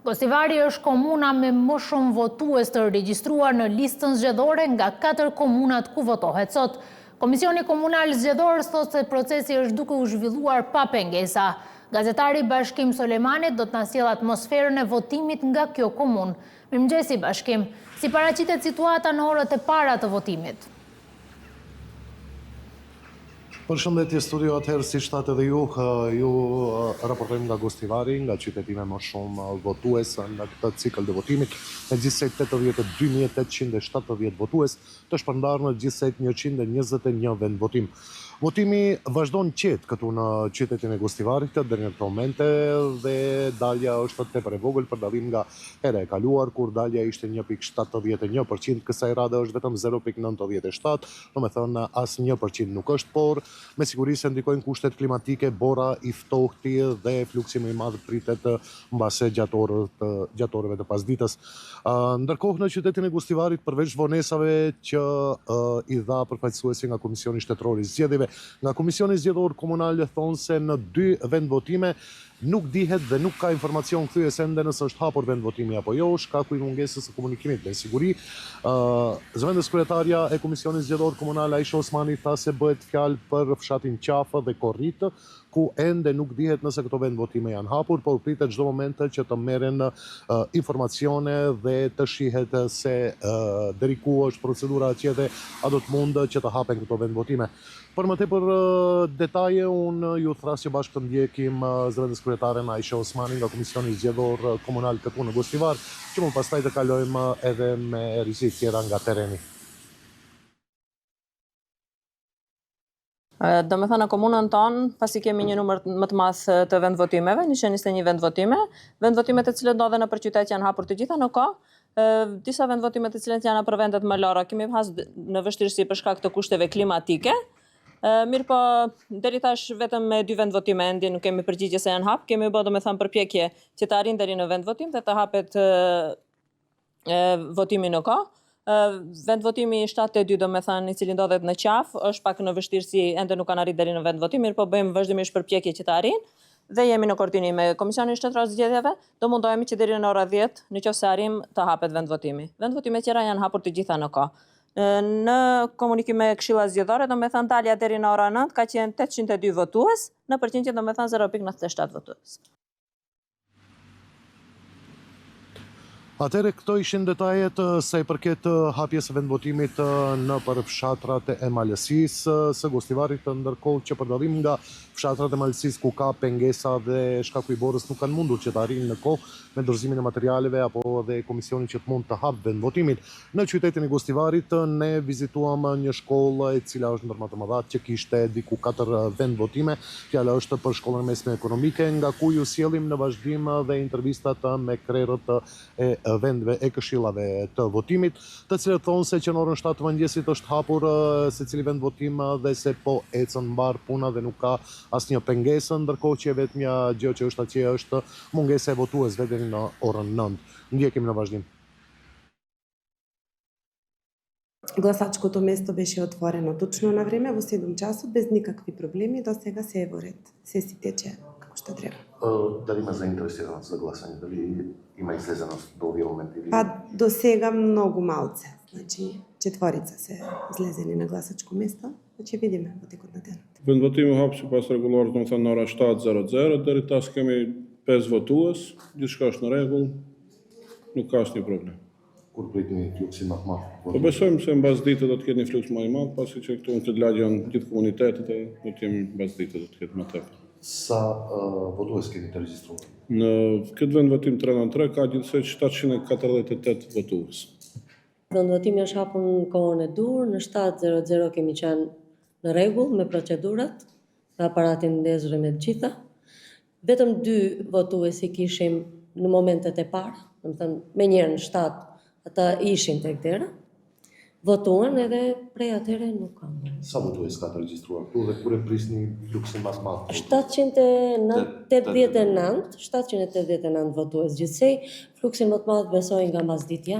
Gostivari është komuna me më shumë votues të regjistruar në listën zgjedhore nga 4 komunat ku votohet sot. Komisioni Komunal Zgjedhor thotë se procesi është duke u zhvilluar pa pengesa. Gazetari Bashkim Solemanit do të na sjellë atmosferën e votimit nga kjo komunë. Mirëmëngjesi Bashkim, si paraqitet situata në orët e para të votimit? Përshëndetje studio, atëherë si shtatë edhe ju raportojmë nga Gostivari, nga qyteti me më shumë votues në këtë cikël të votimit, me gjithsej 82.870 votues, të shpërndarë në gjithsej 121 vend votim. Votimi vazhdon qetë këtu në qytetin e Gostivarit deri në këtë momente dhe dalja është tepër e vogël për dallim nga hera e kaluar kur dalja ishte 1.71%, kësaj radhe është vetëm 0.97%, domethënë as 1% nuk është, por me siguri se ndikojnë kushtet klimatike, bora i ftohti dhe fluksi më i madh pritet mbase gjatë orëve të pasdites. Ndërkohë në qytetin e Gostivarit, përveç vonesave që i dha përfaqësuesi nga Komisioni Shtetëror i Zgjedhjeve, nga Komisioni Zgjedhor Komunal thonë se në 2 vend votime nuk dihet dhe nuk ka informacion kthyes ende nëse është hapur vend votimi apo jo, shkaku i mungesës së komunikimit me siguri. Zëvendës kryetarja e Komisionit Zgjedhor Komunal Aisha Osmani tha se bëhet fjalë për fshatin Qafë dhe Korrit, ku ende nuk dihet nëse këto vend votime janë hapur, por pritet çdo moment që të merren informacione dhe të shihet se deri ku është procedura atje dhe a do të mund që të hapen këto vend votime. Për më tepër detaje, unë ju thras që bashkë të ndjekim zëvendës kryetaren Aisha Osmani nga Komisioni Zgjedhor Komunal këtu në Gostivar, që më pastaj të kalojmë edhe me rizit tjera nga tereni. Do me thënë në komunën tonë, pasi kemi një numër më të madh të vendvotimeve, 121 vendvotimet e cilët ndodhen nëpër qytet janë hapur të gjitha në kohë, disa vendvotimet të cilët janë për vendet më lora kemi pas në vështirësi për shkak të kushteve klimatike. Mirë po, deri tash vetëm me 2 vendvotime ende nuk kemi përgjigje se janë hap, kemi bërë domethënë përpjekje që të arrijnë deri në vendvotim dhe të hapet votimi në kohë. Vendvotimi 72 domethënë i cili ndodhet në Qafë është pak në vështirësi, ende nuk kanë arritur deri në vendvotim, mirë po bëjmë vazhdimisht përpjekje që të arrijnë dhe jemi në koordinim me Komisionin Shtetëror të Zgjedhjeve, do mundohemi që deri në ora 10, nëse arrim të hapet vendvotimi. Vendvotimet tjera janë hapur të gjitha në kohë. Në komunikim me Këshilla Zgjedhore, domethënë dalja deri në ora 9 ka qenë 802 votues, në përgjithësi domethënë 0.97 votues. Atëherë këto ishin detajet sa i përket hapjes së vendvotimit në për fshatrat e Malësisë së Gostivarit, ndërkohë që për dallim nga fshatrat e Malësisë ku ka pengesa dhe shkaku i borës nuk kanë mundur që të arrijnë në kohë me dorëzimin e materialeve apo dhe komisionin që të mund të hapë vendvotimin. Në qytetin e Gostivarit ne vizituam një shkollë e cila është ndër më të mëdha që kishte diku 4 vendvotime. Fjala është për shkollën e mesme ekonomike, nga ku ju sjellim në vazhdim dhe intervistat me krerët e vendeve e këshillave të votimit, të cilët thonë se që në orën 7 të mëngjesit është hapur secili vend votim dhe se po ecën mbar puna dhe nuk ka asnjë pengesë, ndërkohë që vetmja gjë që është atje është mungesa e votuesve deri në orën 9. Ndjekim në vazhdim. Glasačko to mesto беше otvoreno точно на време во 7 часот без никакви проблеми, до сега се е во ред. Се си тече како што треба. Дали има заинтересираност за гласање? Дали има излезеност до овие моменти? Па до сега многу малце. Значи 4 се излезени на гласачко место, значи видиме во текот на денот. Vendvotimi hap sipas rregullorit, domethënë në ora 7:00, deri tash kemi 5 votues, gjithçka është në rregull, nuk ka asnjë problem. Kur pritni fluksin më të madh? Po besojmë se mbas ditës do të ketë një fluks më i madh, pasi që këtu në këtë lagje janë gjithë komunitetet e do të jemi mbas ditës do të ketë më tepër. Sa votues keni të regjistruar? Në këtë vendvotim 3-3 ka gjithsej 748 votues. Vendvotimi është hapur në kohën e dur, në 7:00 kemi qenë në rregull me procedurat, me aparatin ndezur me të gjitha. Vetëm 2 votuesi kishim në momentet e para, domethënë më njëherë në 7 ata ishin tek dera. Votuan edhe prej atëherë nuk kam. Sa votues ka të regjistruar këtu dhe kur e prisni fluksin më të madh? 789 votues gjithsej, fluksin më të madh besoj nga mbasditja.